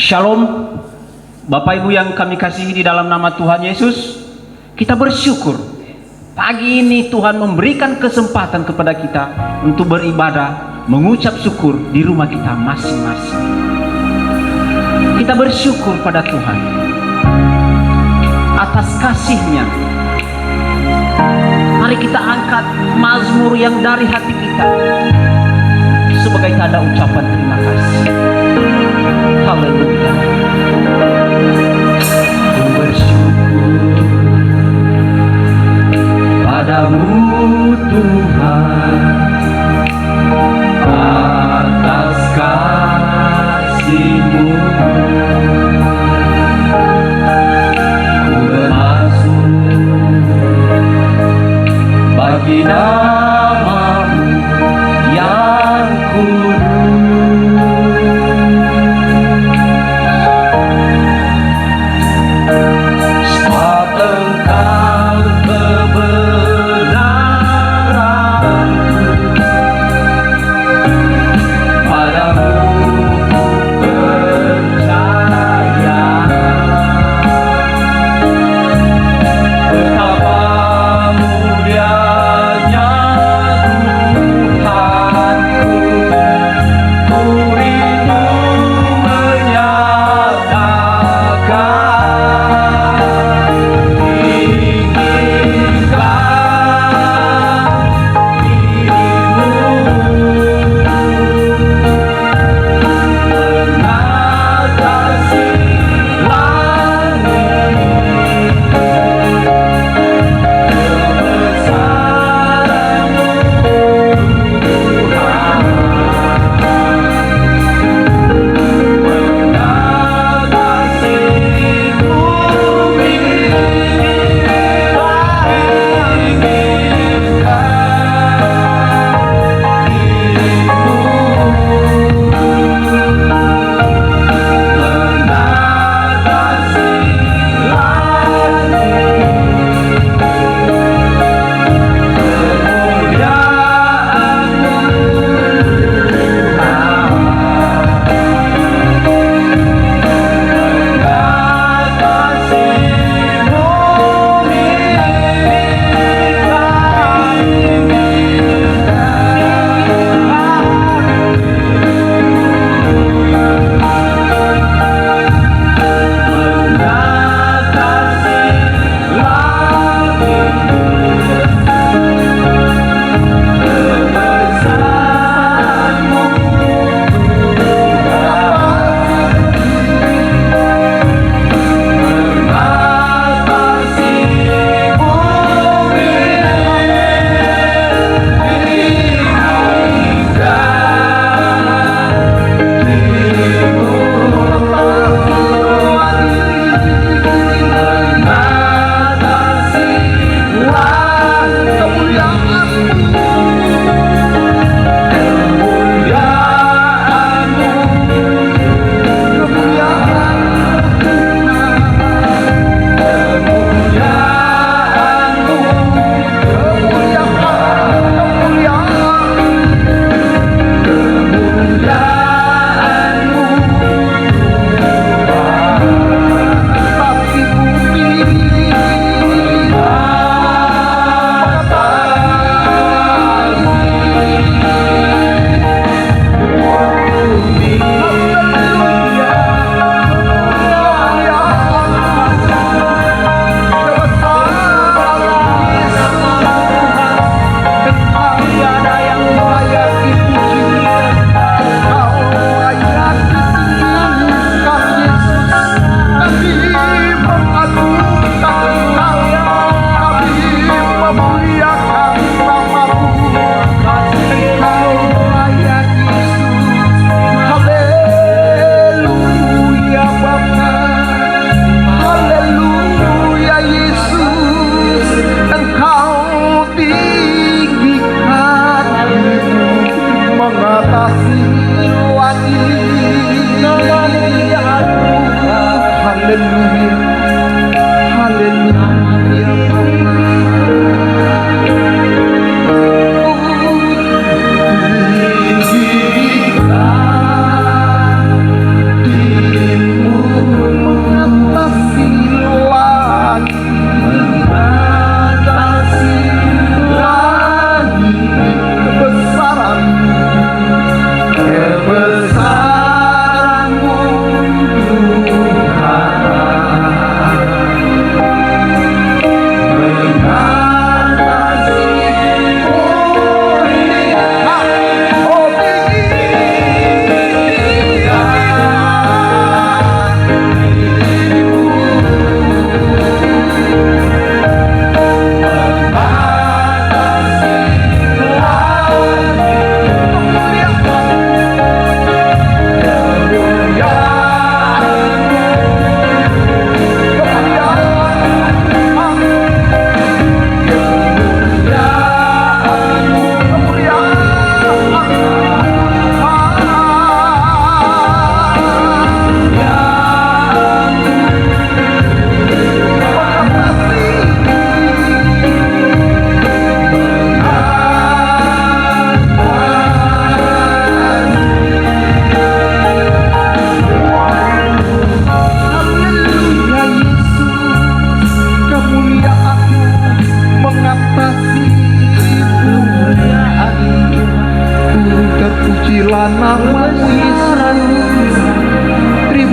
Shalom, Bapak Ibu yang kami kasihi di dalam nama Tuhan Yesus. Kita bersyukur pagi ini Tuhan memberikan kesempatan kepada kita untuk beribadah, mengucap syukur di rumah kita masing-masing. Kita bersyukur pada Tuhan atas kasih-Nya. Mari kita angkat mazmur yang dari hati kita sebagai tanda ucapan terima kasih. Haleluya. Ku bersyukur padamu Tuhan atas kasih-Mu. Ku bermasuk bagi nama-Mu yang kudus.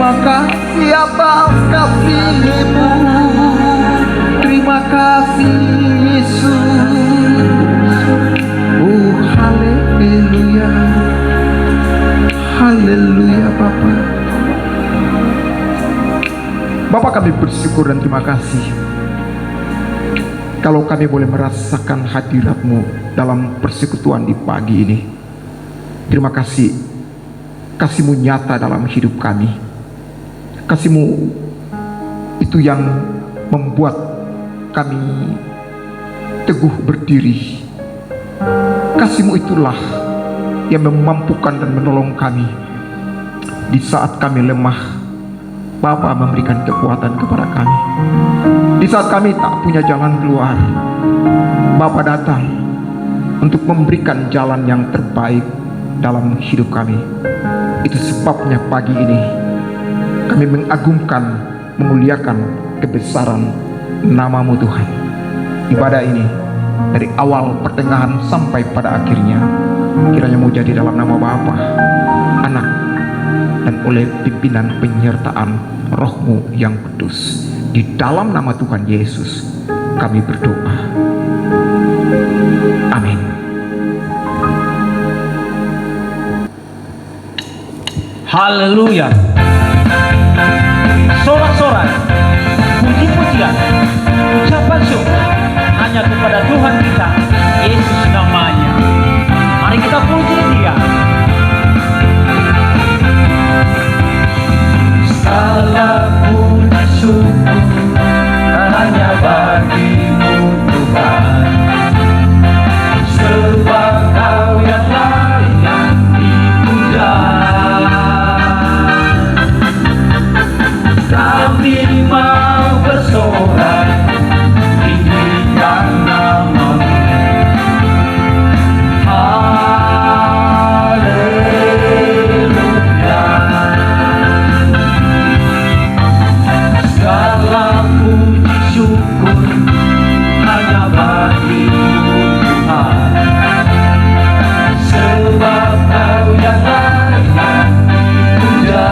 Terima kasih atas kasih-Mu. Terima kasih Yesus. Oh haleluya. Haleluya Bapa. Bapa, kami bersyukur dan terima kasih kalau kami boleh merasakan hadirat-Mu dalam persekutuan di pagi ini. Terima kasih, kasih-Mu nyata dalam hidup kami. Kasih-Mu itu yang membuat kami teguh berdiri. Kasih-Mu itulah yang memampukan dan menolong kami di saat kami lemah. Bapa memberikan kekuatan kepada kami. Di saat kami tak punya jalan keluar, Bapa datang untuk memberikan jalan yang terbaik dalam hidup kami. Itu sebabnya pagi ini kami mengagungkan, memuliakan kebesaran nama-Mu Tuhan. Ibadah ini dari awal, pertengahan sampai pada akhirnya kiranya mau jadi dalam nama Bapa, Anak, dan oleh pimpinan penyertaan Roh-Mu yang kudus. Di dalam nama Tuhan Yesus kami berdoa. Amin. Haleluya. Sorak-sorai, puji-pujian, ucapan syukur hanya kepada Tuhan kita, Yesus namanya. Mari kita puji Dia. Segala puji syukur hanya bagi-Mu Tuhan, sebab Kau yang layak dipuja. Kami mau bersorak tinggikan nama-Mu. Haleluya. Segala puji syukur hanya bagi-Mu Tuhan, sebab Kau yang layak dipuja.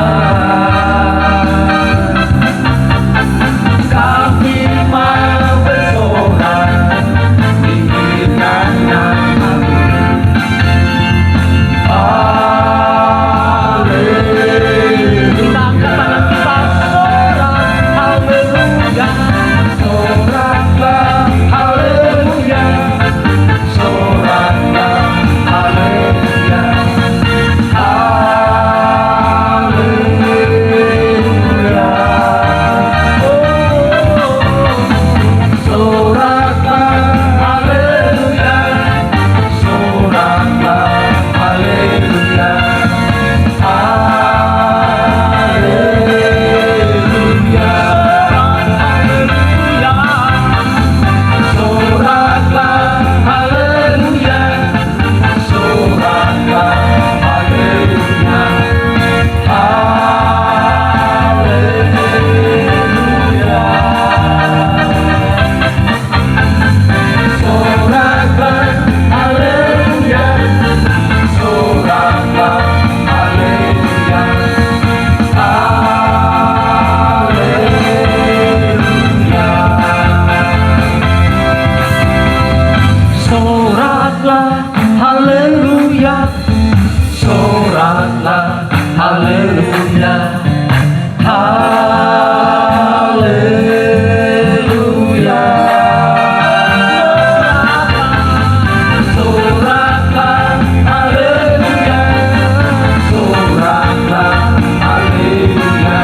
Kami mau bersorak tinggikan nama-Mu. Haleluya. Kita angkat tangan kita, sorak, haleluya. Soraklah haleluya. Soraklah haleluya. Haleluya. Soraklah haleluya. Soraklah haleluya. Haleluya. Soraklah haleluya. Soraklah haleluya. Haleluya. Soraklah haleluya. Soraklah haleluya. Haleluya. Soraklah haleluya. Soraklah haleluya. Haleluya. Soraklah haleluya. Soraklah haleluya.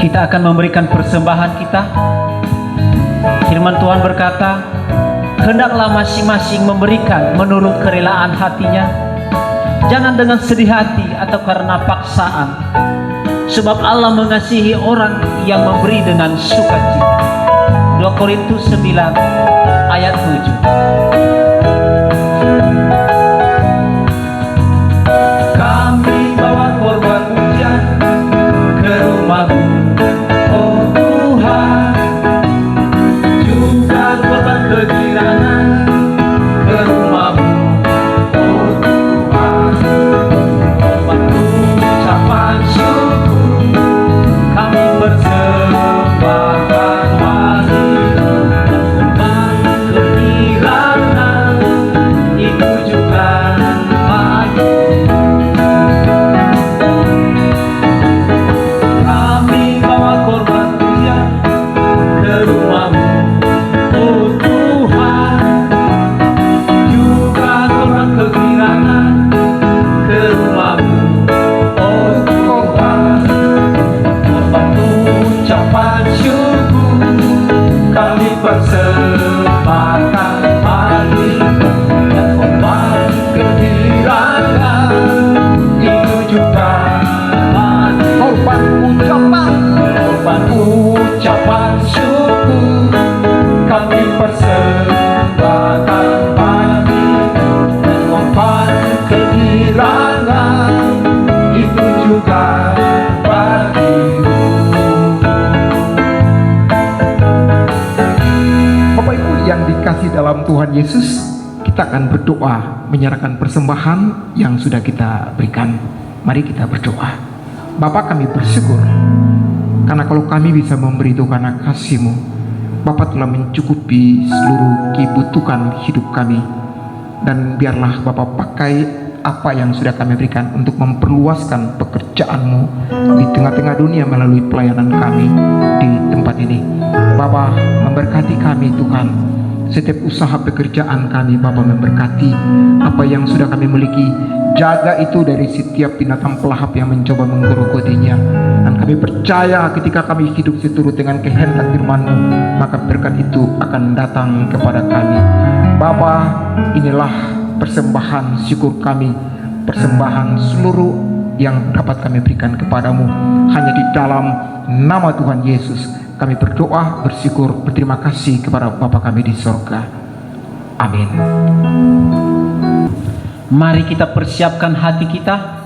Kita akan memberikan persembahan kita. Firman Tuhan berkata, hendaklah masing-masing memberikan menurut kerelaan hatinya, jangan dengan sedih hati atau karena paksaan, sebab Allah mengasihi orang yang memberi dengan sukacita. 2 Korintus 9 ayat 7. Kami bawa korban pujian ke rumah-Mu, oh Tuhan, juga korban kegirangan ke rumah-Mu, oh Tuhan. Korban ucapan syukur kami persembahkan wali dan korban kegirangan itu juga bagi kami bawa korban pujian ke rumah-Mu, oh Tuhan, juga korban kegirangan ke rumah-Mu, oh Tuhan. Korban ucapan syukur kami persembahkan pagi, dan korban kegirangan itu juga bagi korban ucapan syukur kami persembahkan pagi, dan korban kegirangan itu juga bagi-Mu. Bapak Ibu yang dikasih dalam Tuhan Yesus, kita akan berdoa menyerahkan persembahan yang sudah kita berikan. Mari kita berdoa. Bapa, kami bersyukur karena kalau kami bisa memberi itu karena kasih-Mu. Bapa telah mencukupi seluruh kebutuhan hidup kami, dan biarlah Bapa pakai apa yang sudah kami berikan untuk memperluaskan pekerjaan-Mu di tengah-tengah dunia melalui pelayanan kami di tempat ini. Bapa, memberkati kami Tuhan, setiap usaha pekerjaan kami. Bapa, memberkati apa yang sudah kami miliki. Jaga itu dari setiap binatang pelahap yang mencoba menggerogotinya. Dan kami percaya ketika kami hidup seturut dengan kehendak firman-Mu, maka berkat itu akan datang kepada kami. Bapa, inilah persembahan syukur kami, persembahan seluruh yang dapat kami berikan kepadamu. Hanya di dalam nama Tuhan Yesus kami berdoa, bersyukur, berterima kasih kepada Bapa kami di sorga. Amin. Mari kita persiapkan hati kita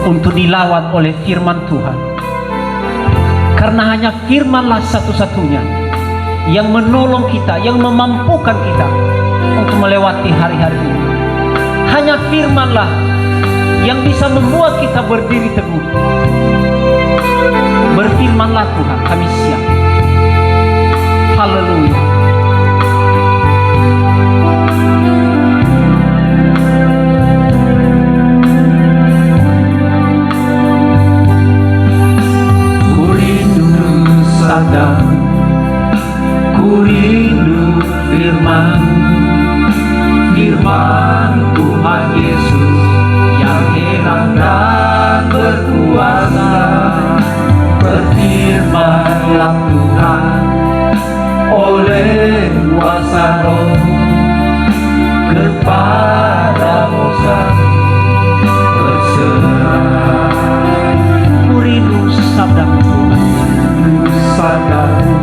untuk dilawat oleh firman Tuhan, karena hanya firman-Lah satu-satunya yang menolong kita, yang memampukan kita untuk melewati hari-hari ini. Hanya firman-Lah yang bisa membuat kita berdiri teguh. Berfirman-Lah Tuhan, kami siap. Haleluya. Ku rindu firman Tuhan Yesus yang heran dan berkuasa. Berfirman-Lah Tuhan oleh kuasa Roh kepadamu kami berserah. Ku rindu sabda-Mu Tuhan, sabda-Mu.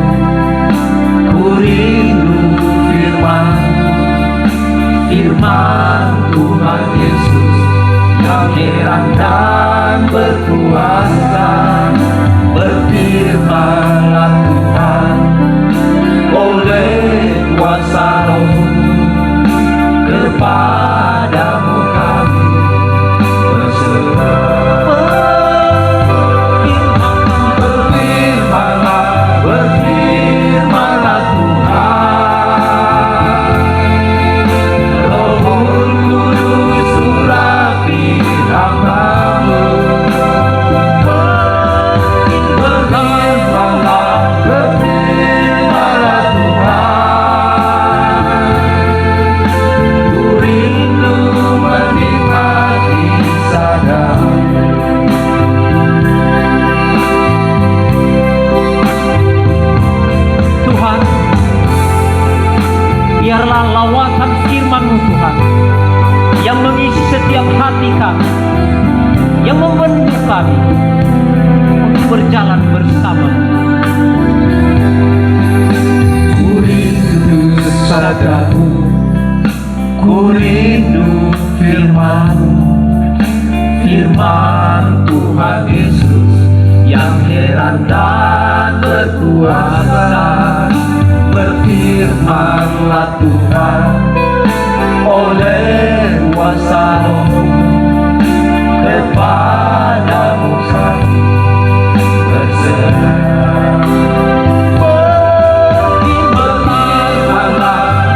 Ku rindu firman Tuhan Yesus yang heran dan berkuasa. Berfirman-Lah Tuhan oleh kuasa Roh kepadamu kami berserah. Biarlah lawatan firman-Mu Tuhan yang mengisi setiap hati kami, yang membentuk kami, berjalan bersama. Ku rindu sabdamu, ku rindu firman-Mu, firman Tuhan Yesus yang heran dan berkuasa. Berfirmanlah Tuhan oleh kuasa Roh-Mu kepada Musa berseru.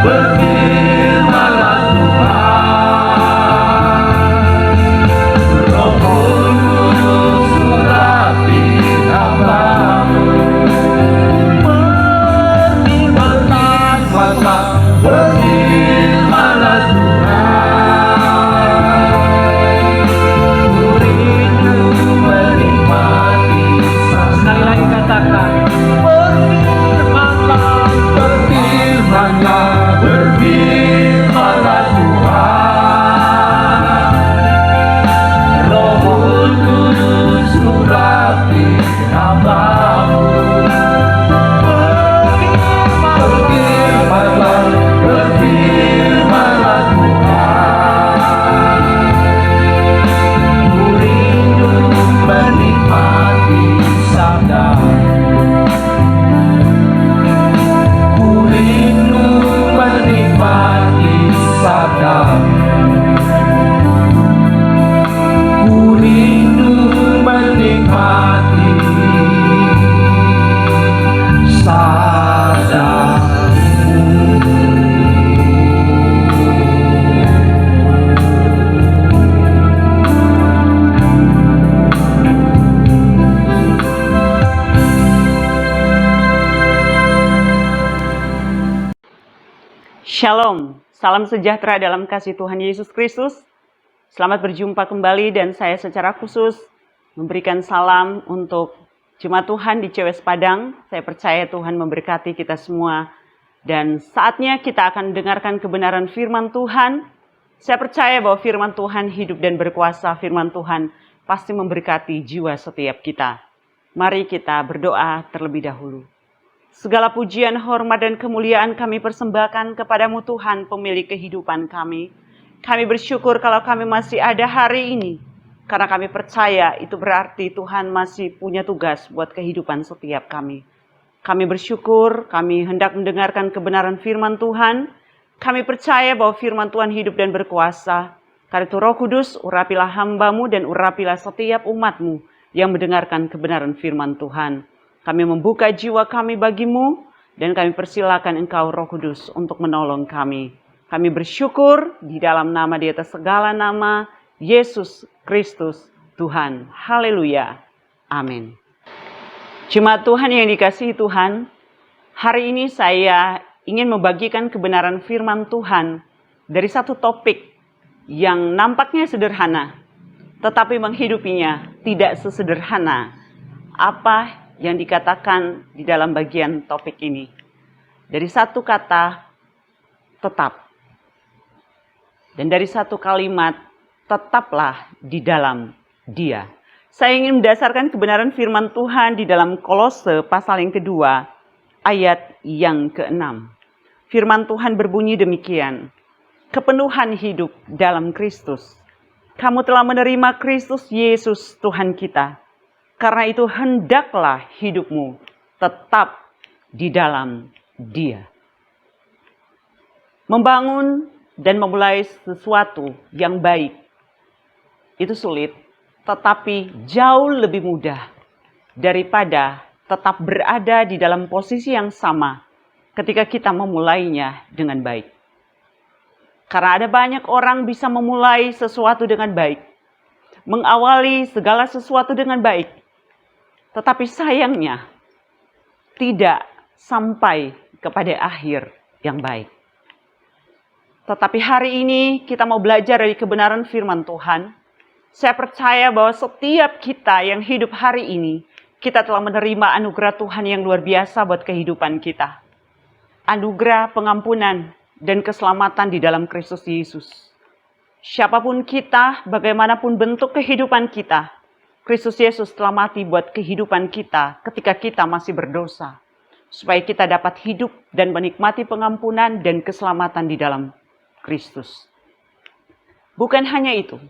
Berfirmanlah Tuhan, Roh Kudus urapi hamba-Mu. Berfirmanlah Tuhan, ku rindu menikmati. Sekali lagi katakan, berfirmanlah, berfirmanlah Tuhan, Roh Kudus urapi hamba-Mu. Berfirmanlah Tuhan, ku rindu menikmati sabda-Mu. Ku rindu menikmati sabda-Mu. Ku rindu menikmati sabda-Mu. Shalom, salam sejahtera dalam kasih Tuhan Yesus Kristus. Selamat berjumpa kembali dan saya secara khusus memberikan salam untuk Jemaat Tuhan di CWS Padang. Saya percaya Tuhan memberkati kita semua dan saatnya kita akan dengarkan kebenaran firman Tuhan. Saya percaya bahwa firman Tuhan hidup dan berkuasa. Firman Tuhan pasti memberkati jiwa setiap kita. Mari kita berdoa terlebih dahulu. Segala pujian, hormat, dan kemuliaan kami persembahkan kepadamu Tuhan, pemilik kehidupan kami. Kami bersyukur kalau kami masih ada hari ini. Karena kami percaya itu berarti Tuhan masih punya tugas buat kehidupan setiap kami. Kami bersyukur, kami hendak mendengarkan kebenaran firman Tuhan. Kami percaya bahwa firman Tuhan hidup dan berkuasa. Karena itu Roh Kudus, urapilah hamba-Mu dan urapilah setiap umat-Mu yang mendengarkan kebenaran firman Tuhan. Kami membuka jiwa kami bagi-Mu dan kami persilakan Engkau Roh Kudus untuk menolong kami. Kami bersyukur di dalam nama di atas segala nama, Yesus Kristus Tuhan. Haleluya. Amin. Jemaat Tuhan yang dikasihi Tuhan, hari ini saya ingin membagikan kebenaran firman Tuhan dari satu topik yang nampaknya sederhana, tetapi menghidupinya tidak sesederhana apa yang dikatakan di dalam bagian topik ini. Dari satu kata, tetap. Dan dari satu kalimat, tetaplah di dalam Dia. Saya ingin mendasarkan kebenaran firman Tuhan di dalam Kolose pasal yang kedua, ayat yang ke-6. Firman Tuhan berbunyi demikian. Kepenuhan hidup dalam Kristus. Kamu telah menerima Kristus Yesus Tuhan kita. Karena itu hendaklah hidupmu tetap di dalam Dia. Membangun dan memulai sesuatu yang baik itu sulit, tetapi jauh lebih mudah daripada tetap berada di dalam posisi yang sama ketika kita memulainya dengan baik. Karena ada banyak orang bisa memulai sesuatu dengan baik, mengawali segala sesuatu dengan baik, tetapi sayangnya tidak sampai kepada akhir yang baik. Tetapi hari ini kita mau belajar dari kebenaran firman Tuhan. Saya percaya bahwa setiap kita yang hidup hari ini, kita telah menerima anugerah Tuhan yang luar biasa buat kehidupan kita. Anugerah pengampunan dan keselamatan di dalam Kristus Yesus. Siapapun kita, bagaimanapun bentuk kehidupan kita, Kristus Yesus telah mati buat kehidupan kita ketika kita masih berdosa, supaya kita dapat hidup dan menikmati pengampunan dan keselamatan di dalam Kristus. Bukan hanya itu,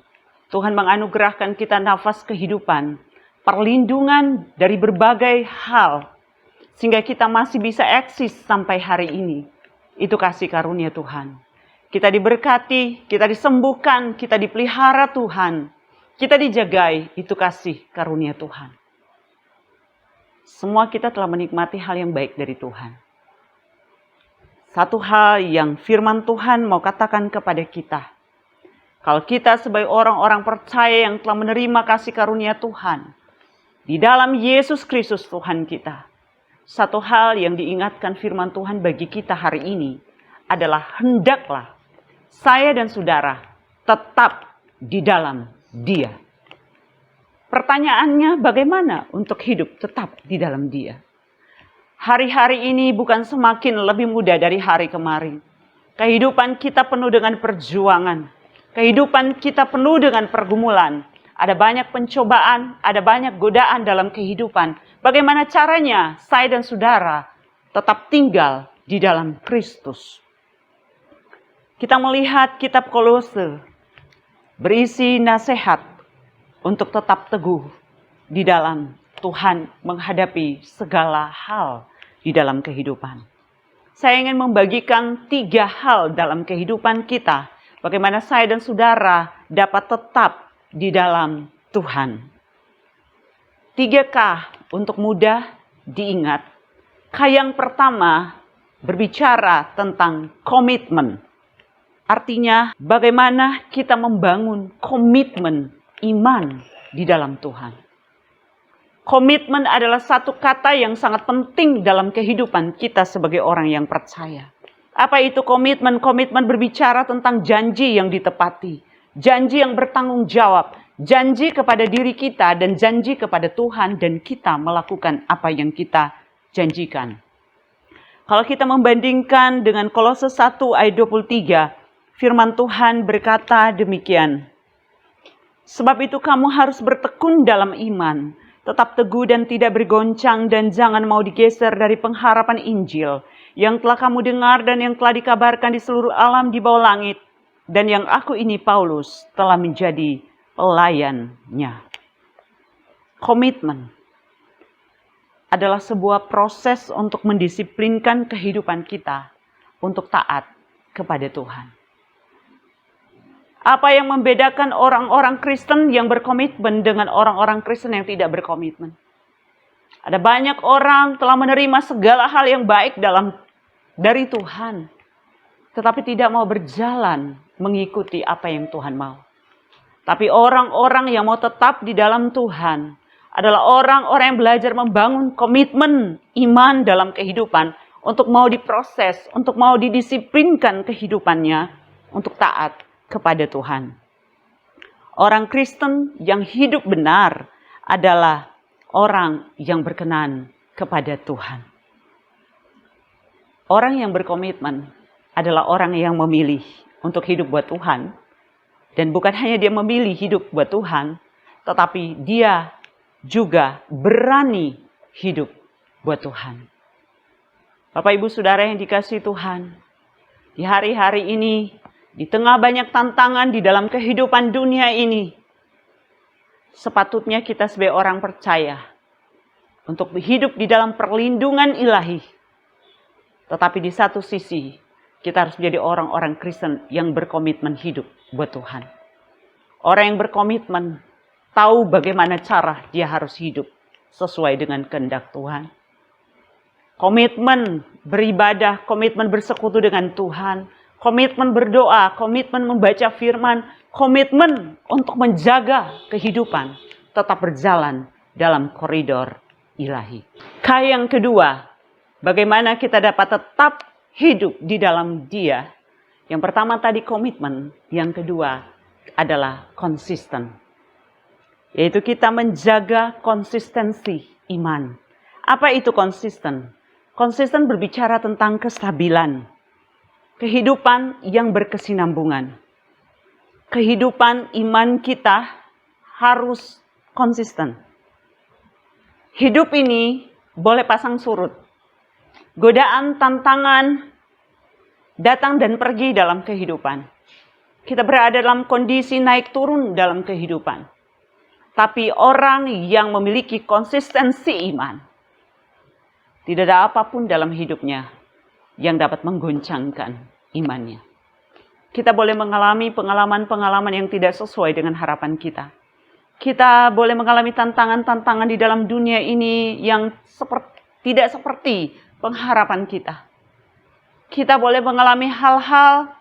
Tuhan menganugerahkan kita nafas kehidupan, perlindungan dari berbagai hal, sehingga kita masih bisa eksis sampai hari ini. Itu kasih karunia Tuhan. Kita diberkati, kita disembuhkan, kita dipelihara Tuhan. Kita dijagai, itu kasih karunia Tuhan. Semua kita telah menikmati hal yang baik dari Tuhan. Satu hal yang firman Tuhan mau katakan kepada kita. Kalau kita sebagai orang-orang percaya yang telah menerima kasih karunia Tuhan, di dalam Yesus Kristus Tuhan kita, satu hal yang diingatkan firman Tuhan bagi kita hari ini adalah hendaklah saya dan saudara tetap di dalam Dia. Pertanyaannya, bagaimana untuk hidup tetap di dalam Dia? Hari-hari ini bukan semakin lebih mudah dari hari kemarin. Kehidupan kita penuh dengan perjuangan. Kehidupan kita penuh dengan pergumulan. Ada banyak pencobaan, ada banyak godaan dalam kehidupan. Bagaimana caranya saya dan saudara tetap tinggal di dalam Kristus? Kita melihat kitab Kolose berisi nasihat untuk tetap teguh di dalam Tuhan menghadapi segala hal di dalam kehidupan. Saya ingin membagikan 3 hal dalam kehidupan kita, bagaimana saya dan saudara dapat tetap di dalam Tuhan. 3K untuk mudah diingat. K yang pertama berbicara tentang komitmen. Artinya bagaimana kita membangun komitmen iman di dalam Tuhan. Komitmen adalah satu kata yang sangat penting dalam kehidupan kita sebagai orang yang percaya. Apa itu komitmen? Komitmen berbicara tentang janji yang ditepati. Janji yang bertanggung jawab. Janji kepada diri kita dan janji kepada Tuhan dan kita melakukan apa yang kita janjikan. Kalau kita membandingkan dengan Kolose 1 ayat 23, firman Tuhan berkata demikian. Sebab itu kamu harus bertekun dalam iman, tetap teguh dan tidak bergoncang dan jangan mau digeser dari pengharapan Injil yang telah kamu dengar dan yang telah dikabarkan di seluruh alam di bawah langit dan yang aku ini Paulus telah menjadi pelayannya. Komitmen adalah sebuah proses untuk mendisiplinkan kehidupan kita untuk taat kepada Tuhan. Apa yang membedakan orang-orang Kristen yang berkomitmen dengan orang-orang Kristen yang tidak berkomitmen? Ada banyak orang telah menerima segala hal yang baik dari Tuhan, tetapi tidak mau berjalan mengikuti apa yang Tuhan mau. Tapi orang-orang yang mau tetap di dalam Tuhan adalah orang-orang yang belajar membangun komitmen iman dalam kehidupan untuk mau diproses, untuk mau didisiplinkan kehidupannya untuk taat kepada Tuhan. Orang Kristen yang hidup benar adalah orang yang berkenan kepada Tuhan. Orang yang berkomitmen adalah orang yang memilih untuk hidup buat Tuhan. Dan bukan hanya dia memilih hidup buat Tuhan, tetapi dia juga berani hidup buat Tuhan. Bapak Ibu Saudara yang dikasihi Tuhan, di hari-hari ini, di tengah banyak tantangan di dalam kehidupan dunia ini, sepatutnya kita sebagai orang percaya untuk hidup di dalam perlindungan ilahi. Tetapi di satu sisi, kita harus menjadi orang-orang Kristen yang berkomitmen hidup buat Tuhan. Orang yang berkomitmen tahu bagaimana cara dia harus hidup sesuai dengan kehendak Tuhan. Komitmen beribadah, komitmen bersekutu dengan Tuhan, komitmen berdoa, komitmen membaca firman, komitmen untuk menjaga kehidupan tetap berjalan dalam koridor ilahi. K yang kedua, bagaimana kita dapat tetap hidup di dalam Dia. Yang pertama tadi komitmen, yang kedua adalah konsisten. Yaitu kita menjaga konsistensi iman. Apa itu konsisten? Konsisten berbicara tentang kestabilan. Kehidupan yang berkesinambungan. Kehidupan iman kita harus konsisten. Hidup ini boleh pasang surut. Godaan, tantangan, datang dan pergi dalam kehidupan. Kita berada dalam kondisi naik turun dalam kehidupan. Tapi orang yang memiliki konsistensi iman, tidak ada apapun dalam hidupnya yang dapat menggoncangkan imannya. Kita boleh mengalami pengalaman-pengalaman yang tidak sesuai dengan harapan kita. Kita boleh mengalami tantangan-tantangan di dalam dunia ini yang tidak seperti pengharapan kita. Kita boleh mengalami hal-hal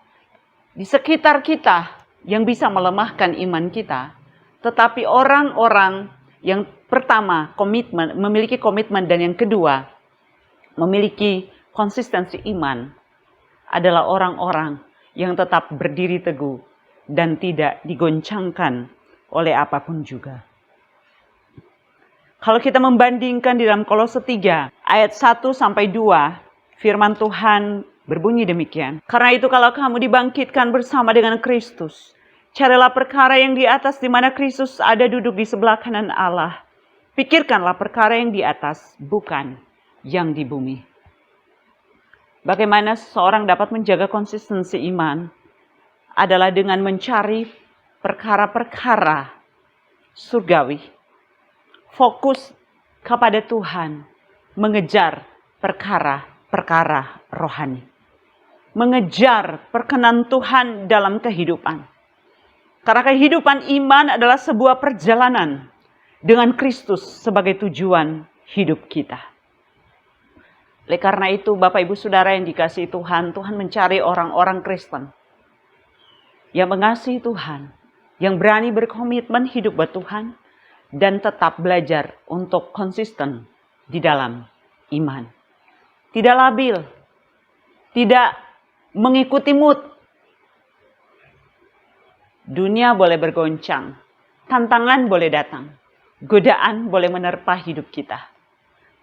di sekitar kita yang bisa melemahkan iman kita. Tetapi orang-orang yang pertama memiliki komitmen, dan yang kedua memiliki konsistensi iman adalah orang-orang yang tetap berdiri teguh dan tidak digoncangkan oleh apapun juga. Kalau kita membandingkan di dalam Kolose 3 ayat 1-2, firman Tuhan berbunyi demikian. Karena itu kalau kamu dibangkitkan bersama dengan Kristus, carilah perkara yang di atas di mana Kristus ada duduk di sebelah kanan Allah. Pikirkanlah perkara yang di atas, bukan yang di bumi. Bagaimana seseorang dapat menjaga konsistensi iman adalah dengan mencari perkara-perkara surgawi. Fokus kepada Tuhan, mengejar perkara-perkara rohani. Mengejar perkenan Tuhan dalam kehidupan. Karena kehidupan iman adalah sebuah perjalanan dengan Kristus sebagai tujuan hidup kita. Oleh karena itu, Bapak Ibu Saudara yang dikasihi Tuhan, Tuhan mencari orang-orang Kristen yang mengasihi Tuhan, yang berani berkomitmen hidup buat Tuhan, dan tetap belajar untuk konsisten di dalam iman. Tidak labil, tidak mengikuti mood. Dunia boleh bergoncang, tantangan boleh datang, godaan boleh menerpa hidup kita.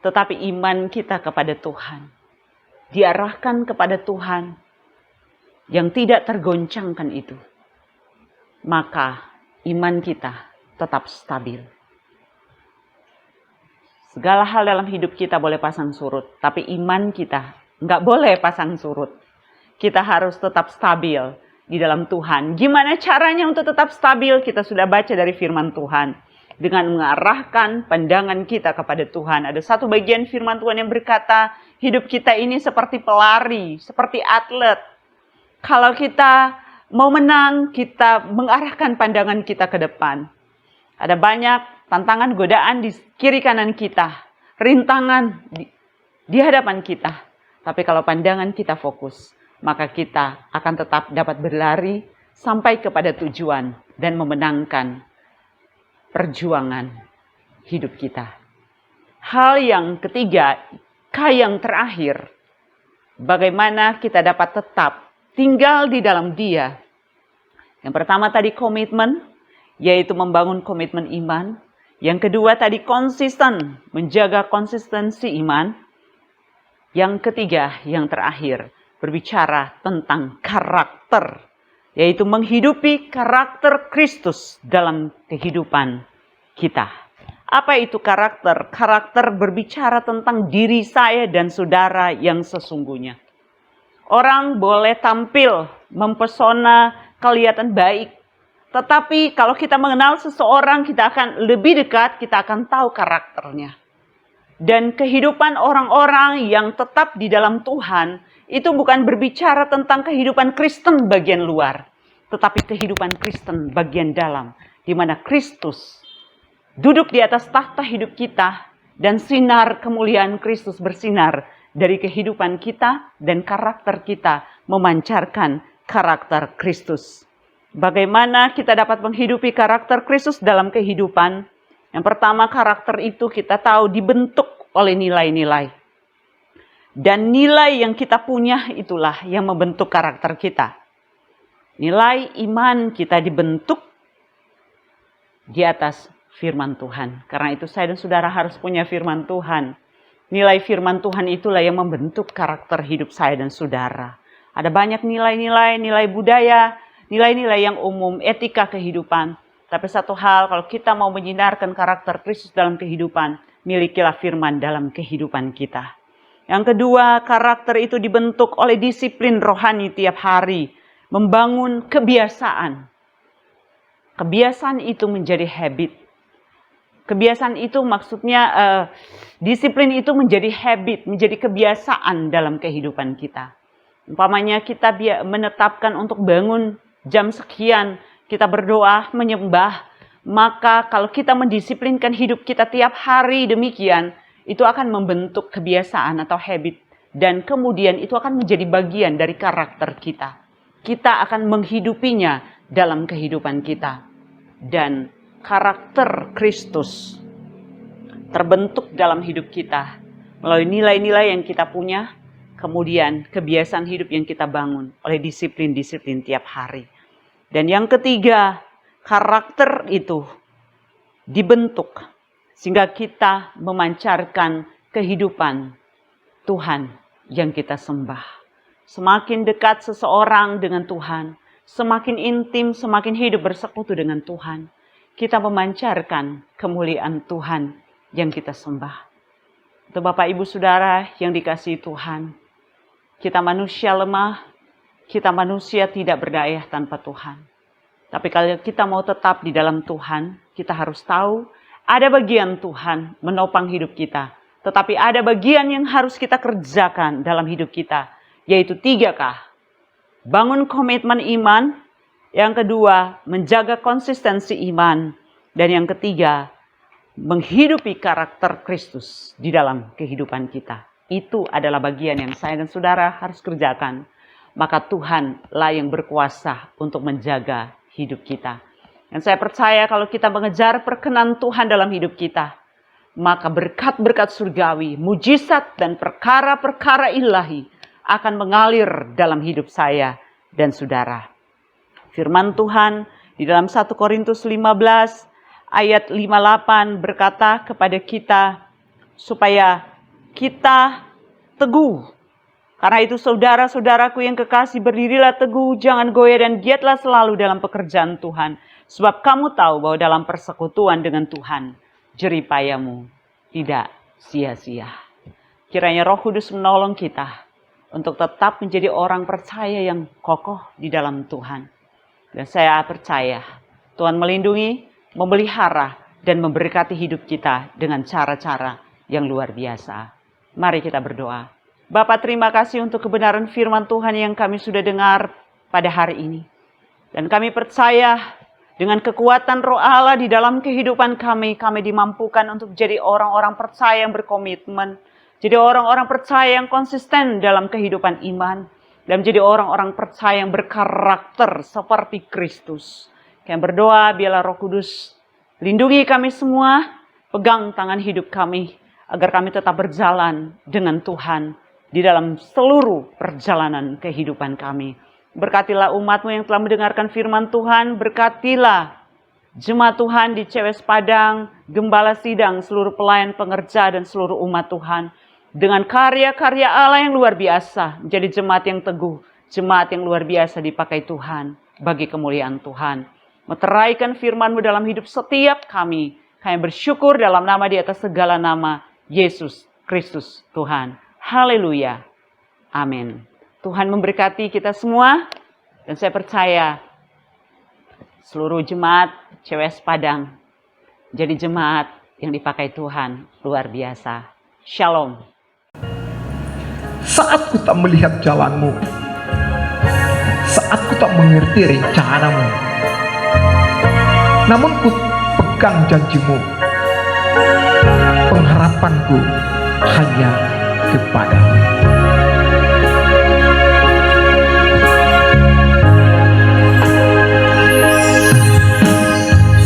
Tetapi iman kita kepada Tuhan, diarahkan kepada Tuhan yang tidak tergoncangkan itu, maka iman kita tetap stabil. Segala hal dalam hidup kita boleh pasang surut, tapi iman kita nggak boleh pasang surut. Kita harus tetap stabil di dalam Tuhan. Gimana caranya untuk tetap stabil? Kita sudah baca dari firman Tuhan. Dengan mengarahkan pandangan kita kepada Tuhan. Ada satu bagian firman Tuhan yang berkata, hidup kita ini seperti pelari, seperti atlet. Kalau kita mau menang, kita mengarahkan pandangan kita ke depan. Ada banyak tantangan, godaan di kiri kanan kita, rintangan di hadapan kita. Tapi kalau pandangan kita fokus, maka kita akan tetap dapat berlari sampai kepada tujuan dan memenangkan perjuangan hidup kita. Hal yang ketiga, yang terakhir, bagaimana kita dapat tetap tinggal di dalam Dia. Yang pertama tadi komitmen, yaitu membangun komitmen iman. Yang kedua tadi konsisten, menjaga konsistensi iman. Yang ketiga, yang terakhir, berbicara tentang karakter, yaitu menghidupi karakter Kristus dalam kehidupan kita. Apa itu karakter? Karakter berbicara tentang diri saya dan saudara yang sesungguhnya. Orang boleh tampil, mempesona, kelihatan baik. Tetapi kalau kita mengenal seseorang, kita akan lebih dekat, kita akan tahu karakternya. Dan kehidupan orang-orang yang tetap di dalam Tuhan, itu bukan berbicara tentang kehidupan Kristen bagian luar, tetapi kehidupan Kristen bagian dalam, di mana Kristus duduk di atas tahta hidup kita, dan sinar kemuliaan Kristus bersinar dari kehidupan kita, dan karakter kita memancarkan karakter Kristus. Bagaimana kita dapat menghidupi karakter Kristus dalam kehidupan? Yang pertama, karakter itu kita tahu dibentuk oleh nilai-nilai. Dan nilai yang kita punya itulah yang membentuk karakter kita. Nilai iman kita dibentuk di atas firman Tuhan. Karena itu saya dan saudara harus punya firman Tuhan. Nilai firman Tuhan itulah yang membentuk karakter hidup saya dan saudara. Ada banyak nilai-nilai, nilai budaya, nilai-nilai yang umum, etika kehidupan. Tapi satu hal, kalau kita mau menyinarkan karakter Kristus dalam kehidupan, milikilah firman dalam kehidupan kita. Yang kedua, karakter itu dibentuk oleh disiplin rohani tiap hari. Membangun kebiasaan. Kebiasaan itu menjadi habit. Kebiasaan itu maksudnya disiplin itu menjadi habit, menjadi kebiasaan dalam kehidupan kita. Umpamanya kita menetapkan untuk bangun jam sekian, kita berdoa, menyembah, maka kalau kita mendisiplinkan hidup kita tiap hari demikian, itu akan membentuk kebiasaan atau habit. Dan kemudian itu akan menjadi bagian dari karakter kita. Kita akan menghidupinya dalam kehidupan kita. Dan karakter Kristus terbentuk dalam hidup kita melalui nilai-nilai yang kita punya, kemudian kebiasaan hidup yang kita bangun oleh disiplin-disiplin tiap hari. Dan yang ketiga, karakter itu dibentuk sehingga kita memancarkan kehidupan Tuhan yang kita sembah. Semakin dekat seseorang dengan Tuhan, semakin intim, semakin hidup bersekutu dengan Tuhan, kita memancarkan kemuliaan Tuhan yang kita sembah. Itu Bapak Ibu Saudara yang dikasihi Tuhan. Kita manusia lemah, kita manusia tidak berdaya tanpa Tuhan. Tapi kalau kita mau tetap di dalam Tuhan, kita harus tahu ada bagian Tuhan menopang hidup kita. Tetapi ada bagian yang harus kita kerjakan dalam hidup kita, yaitu 3K. Bangun komitmen iman. Yang kedua, menjaga konsistensi iman. Dan yang ketiga, menghidupi karakter Kristus di dalam kehidupan kita. Itu adalah bagian yang saya dan saudara harus kerjakan. Maka Tuhanlah yang berkuasa untuk menjaga hidup kita. Dan saya percaya kalau kita mengejar perkenan Tuhan dalam hidup kita, maka berkat-berkat surgawi, mujizat dan perkara-perkara ilahi akan mengalir dalam hidup saya dan saudara. Firman Tuhan di dalam 1 Korintus 15 ayat 58 berkata kepada kita supaya kita teguh. Karena itu saudara-saudaraku yang kekasih, berdirilah teguh, jangan goyah dan giatlah selalu dalam pekerjaan Tuhan. Sebab kamu tahu bahwa dalam persekutuan dengan Tuhan, jeripayamu tidak sia-sia. Kiranya Roh Kudus menolong kita untuk tetap menjadi orang percaya yang kokoh di dalam Tuhan. Dan saya percaya Tuhan melindungi, memelihara, dan memberkati hidup kita dengan cara-cara yang luar biasa. Mari kita berdoa. Bapa, terima kasih untuk kebenaran firman Tuhan yang kami sudah dengar pada hari ini. Dan kami percaya dengan kekuatan Roh Allah di dalam kehidupan kami dimampukan untuk jadi orang-orang percaya yang berkomitmen. Jadi orang-orang percaya yang konsisten dalam kehidupan iman. Dan menjadi orang-orang percaya yang berkarakter seperti Kristus. Kami berdoa biarlah Roh Kudus lindungi kami semua, pegang tangan hidup kami, agar kami tetap berjalan dengan Tuhan di dalam seluruh perjalanan kehidupan kami. Berkatilah umat-Mu yang telah mendengarkan firman Tuhan, berkatilah jemaat Tuhan di CWS Padang, Gembala Sidang, seluruh pelayan pengerja dan seluruh umat Tuhan. Dengan karya-karya Allah yang luar biasa, menjadi jemaat yang teguh, jemaat yang luar biasa dipakai Tuhan bagi kemuliaan Tuhan. Meteraikan firman-Mu dalam hidup setiap kami. Kami bersyukur dalam nama di atas segala nama, Yesus Kristus Tuhan. Haleluya. Amin. Tuhan memberkati kita semua. Dan saya percaya seluruh jemaat CWS Padang jadi jemaat yang dipakai Tuhan luar biasa. Shalom. Saat ku tak melihat jalan-Mu, saat ku tak mengerti rencana-Mu, namun ku pegang janji-Mu, pengharapanku hanya kepadamu.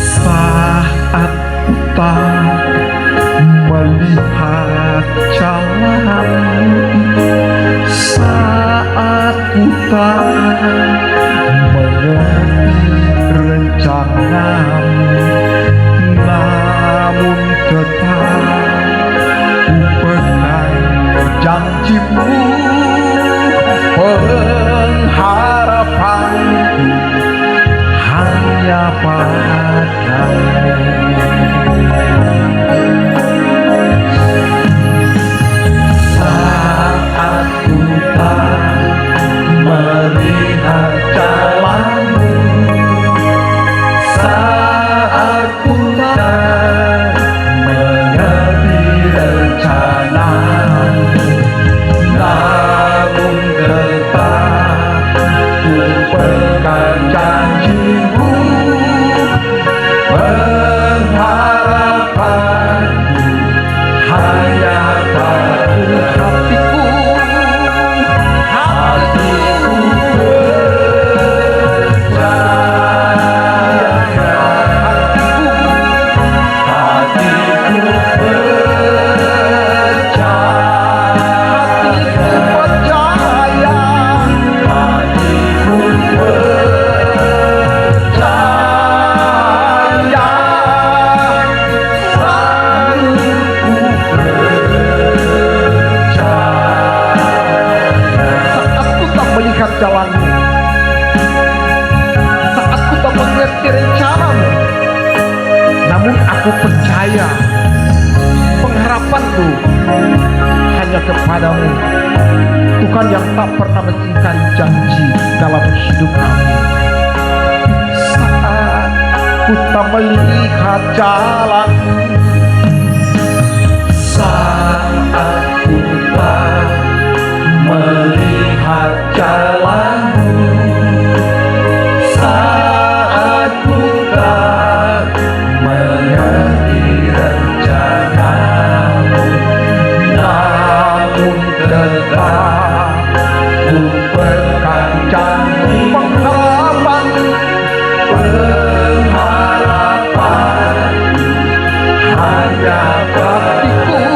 Saat ku tak melihat jalan-Mu, saat ku tak mengerti rencana-Mu, namun tetap ku pegang janji-Mu, pengharapanku hanya padamu. Aku percaya pengharapanku hanya kepadamu, Tuhan yang tak pernah mengingkari janji dalam hidup kami. Saat ku tak melihat jalan, saat ku tak melihat jalanmu, saat ku tak mengerti rencanamu, namun tetap ku berkancang pengharapan, pengharapan hanya hatiku,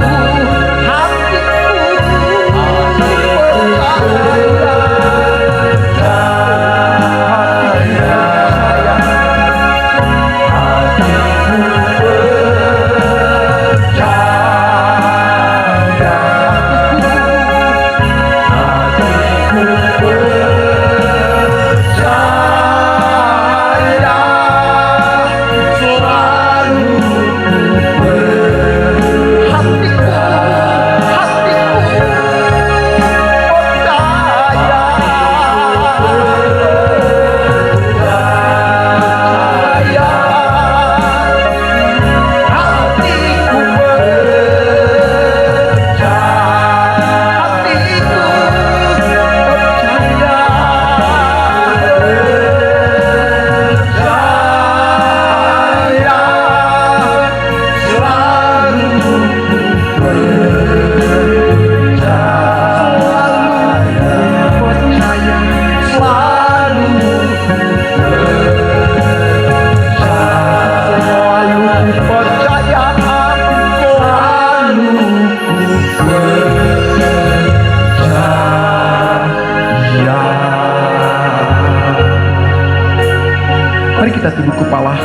mari kita tunduk kepala,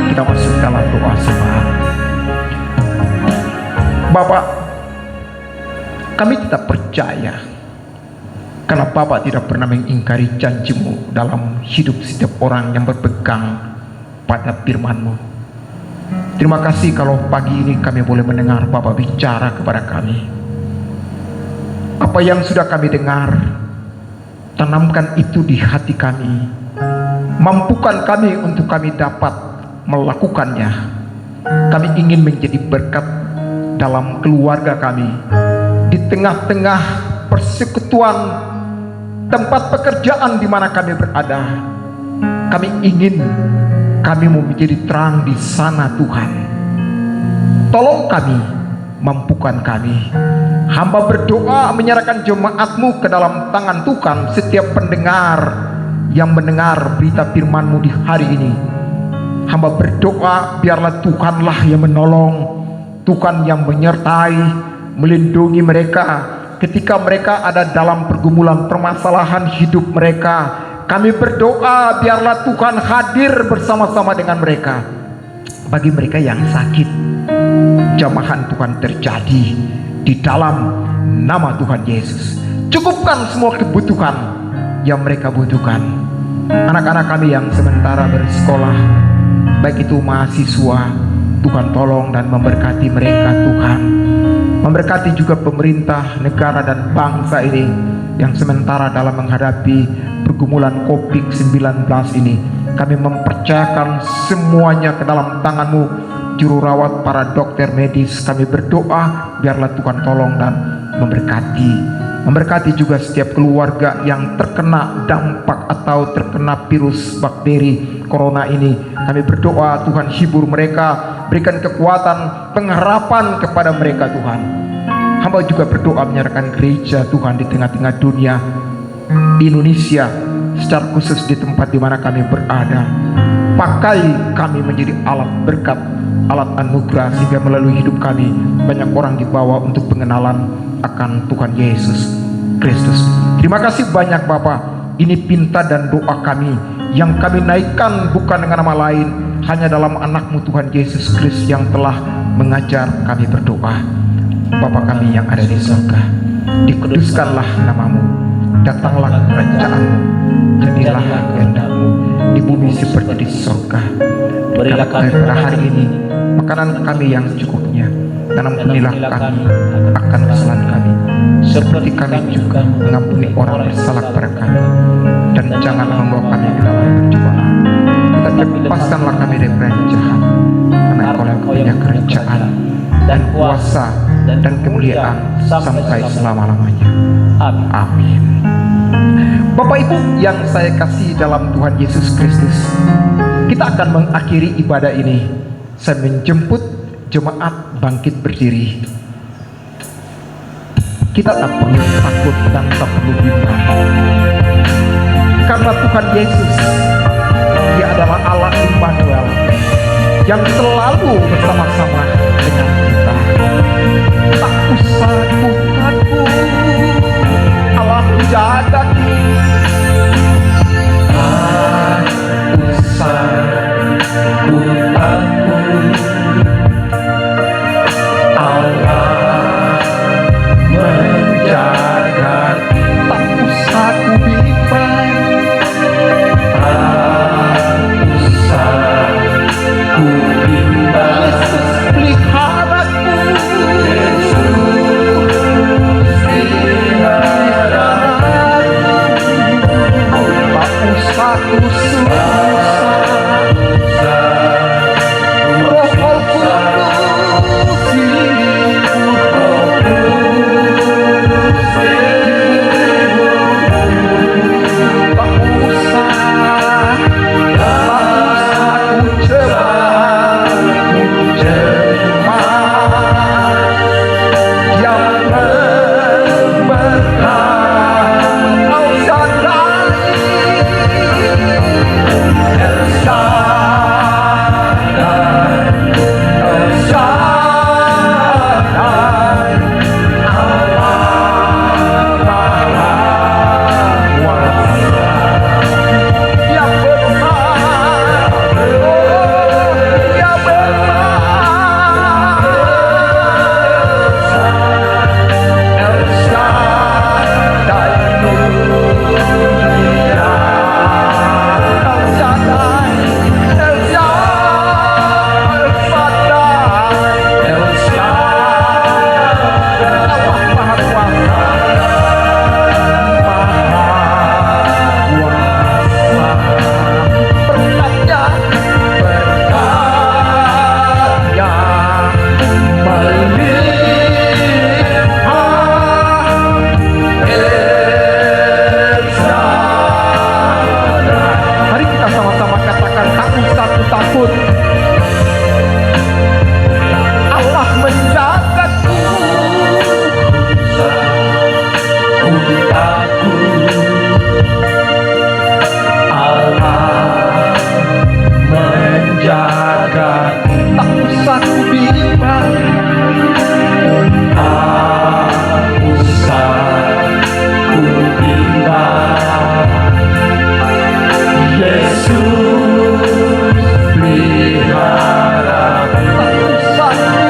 kita masuk dalam doa sembah. Bapak, kami tetap percaya karena Bapak tidak pernah mengingkari janji-Mu dalam hidup setiap orang yang berpegang pada firman-Mu. Terima kasih kalau pagi ini kami boleh mendengar Bapak bicara kepada kami. Apa yang sudah kami dengar, tanamkan itu di hati kami. Mampukan kami untuk kami dapat melakukannya. Kami ingin menjadi berkat dalam keluarga kami, di tengah-tengah persekutuan tempat pekerjaan di mana kami berada. Kami ingin kami mau menjadi terang di sana, Tuhan. Tolong kami, mampukan kami. Hamba berdoa menyerahkan jemaat-Mu ke dalam tangan Tuhan. Setiap pendengar yang mendengar berita firman-Mu di hari ini, hamba berdoa biarlah Tuhanlah yang menolong, Tuhan yang menyertai, melindungi mereka ketika mereka ada dalam pergumulan permasalahan hidup mereka. Kami berdoa biarlah Tuhan hadir bersama-sama dengan mereka. Bagi mereka yang sakit, jamahan Tuhan terjadi di dalam nama Tuhan Yesus. Cukupkan semua kebutuhan yang mereka butuhkan. Anak-anak kami yang sementara bersekolah, baik itu mahasiswa, Tuhan tolong dan memberkati mereka, Tuhan. Memberkati juga pemerintah, negara dan bangsa ini yang sementara dalam menghadapi pergumulan COVID-19 ini. Kami mempercayakan semuanya ke dalam tangan-Mu, juru rawat, para dokter medis. Kami berdoa biarlah Tuhan tolong dan memberkati juga setiap keluarga yang terkena dampak atau terkena virus bakteri corona ini. Kami berdoa Tuhan hibur mereka, berikan kekuatan, pengharapan kepada mereka, Tuhan. Hamba juga berdoa menyerahkan gereja, Tuhan, di tengah-tengah dunia, di Indonesia, secara khusus di tempat di mana kami berada. Pakai kami menjadi alat berkat, alat anugerah, sehingga melalui hidup kami banyak orang dibawa untuk pengenalan akan Tuhan Yesus Kristus. Terima kasih banyak Bapak. Ini pinta dan doa kami yang kami naikkan bukan dengan nama lain, hanya dalam anak-Mu Tuhan Yesus Kristus yang telah mengajar kami berdoa. Bapa kami yang ada di surga, dikuduskanlah nama-Mu, datanglah kerajaan-Mu, jadilah kehendak-Mu di bumi seperti di surga. Berilah kami pada hari ini makanan kami yang secukupnya, dan ampunilah kami akan kesalahan kami, seperti kami juga mengampuni orang bersalah kepada kami, dan janganlah membawa kami ke dalam pencobaan, tetapi lepaskanlah kami dari yang jahat, karena Engkau yang punya kerajaan dan kuasa dan kemuliaan sampai selama-lamanya. Amin. Bapak Ibu yang saya kasih dalam Tuhan Yesus Kristus, kita akan mengakhiri ibadah ini. Saya menjemput jemaat bangkit berdiri. Kita tak perlu takut dan tak perlu bimbang, karena Tuhan Yesus, Dia adalah Allah Immanuel yang selalu bersama-sama dengan kita. Tak usah takut, Allah menjagaku. Tak usah takut, Allah menjagaku. Tak usah ku bimbang, tak usah ku bimbang. Yesus peliharaku, Yesus peliharaku. Tak usah ku susah, Roh Kudus pelihara. Tak usah ku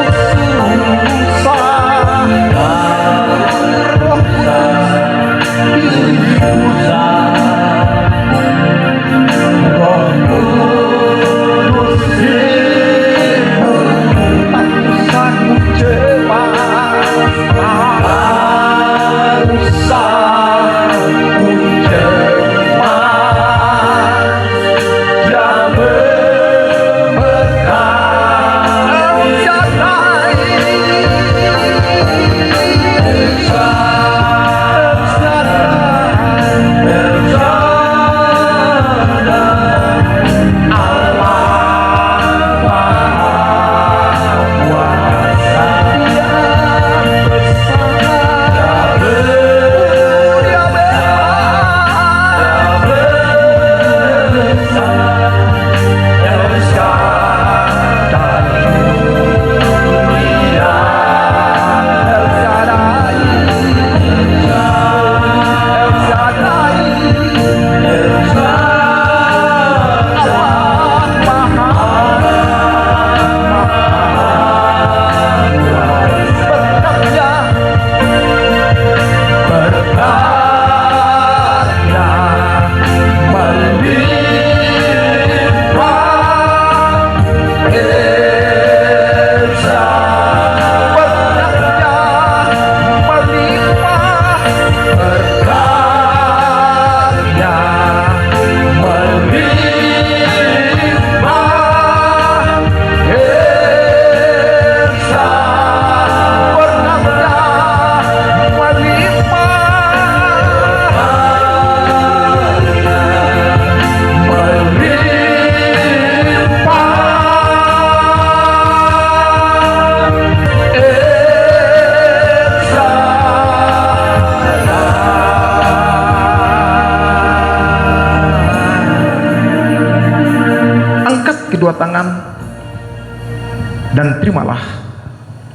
dan terimalah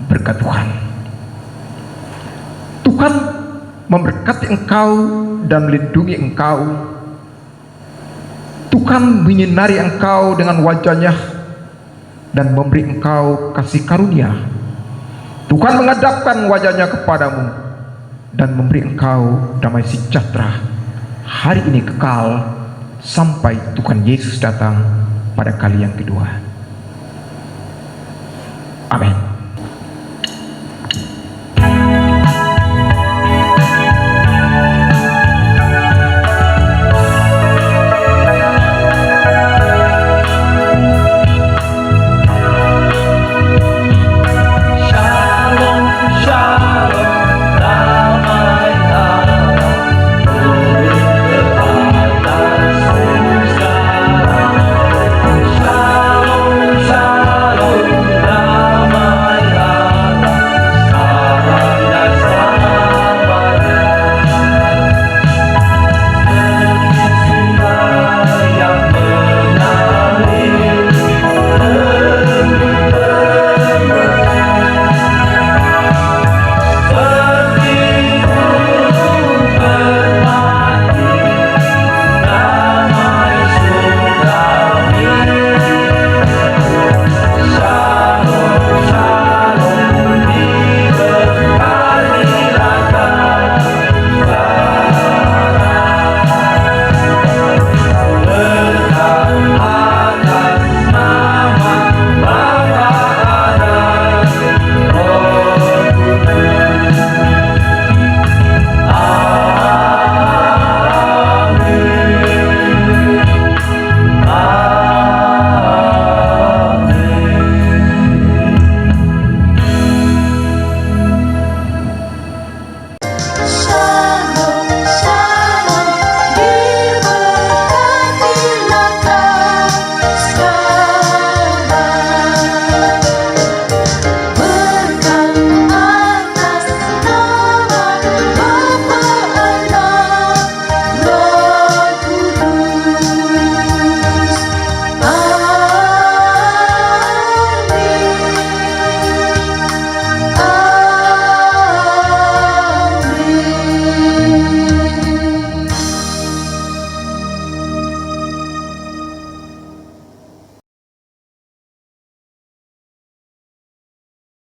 berkat Tuhan. Tuhan memberkati engkau dan melindungi engkau. Tuhan menyinari engkau dengan wajah-Nya dan memberi engkau kasih karunia. Tuhan menghadapkan wajah-Nya kepadamu dan memberi engkau damai sejahtera hari ini kekal sampai Tuhan Yesus datang pada kali yang kedua. Amin.